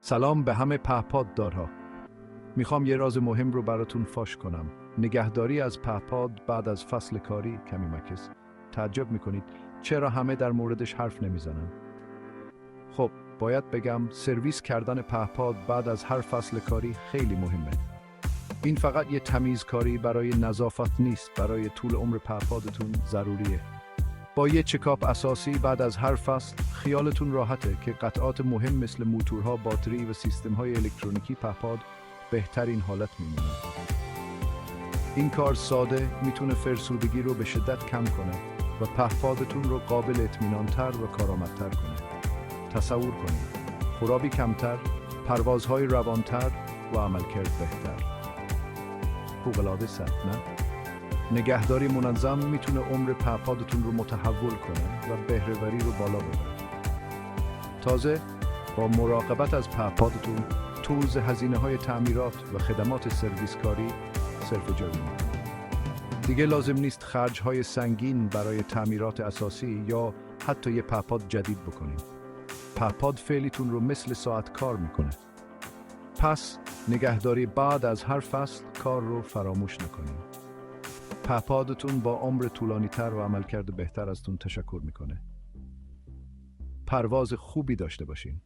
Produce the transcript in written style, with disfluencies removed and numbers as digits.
سلام به همه پهپاددارها. میخوام یه راز مهم رو براتون فاش کنم. نگهداری از پهپاد بعد از فصل کاری کمی مکس. تعجب میکنید چرا همه در موردش حرف نمیزنن؟ خب باید بگم سرویس کردن پهپاد بعد از هر فصل کاری خیلی مهمه. این فقط یه تمیزکاری برای نظافت نیست، برای طول عمر پهپادتون ضروریه. با یه چکاپ اساسی بعد از هر فصل خیالتون راحته که قطعات مهم مثل موتورها، باتری و سیستم‌های الکترونیکی پهپاد بهترین حالت میمونن. این کار ساده میتونه فرسودگی رو به شدت کم کنه و پهپادتون رو قابل اطمینان‌تر و کارآمدتر کنه. تصور کنید خرابی کمتر، پروازهای روانتر و عملکرد بهتر. فوق‌العاده سخت نه؟ نگهداری منظم میتونه عمر پهپادتون رو متحول کنه و بهره‌وری رو بالا ببره. تازه با مراقبت از پهپادتون توز هزینه‌های تعمیرات و خدمات سرویس کاری صرفه جاری میکنه. دیگه لازم نیست خرج‌های سنگین برای تعمیرات اساسی یا حتی یه پهپاد جدید بکنید. پهپاد فعلیتون رو مثل ساعت کار میکنه. پس نگهداری بعد از هر فصل کار رو فراموش نکنید. پهپادتون با عمر طولانی‌تر و عملکرد بهتر ازتون تشکر میکنه. پرواز خوبی داشته باشین.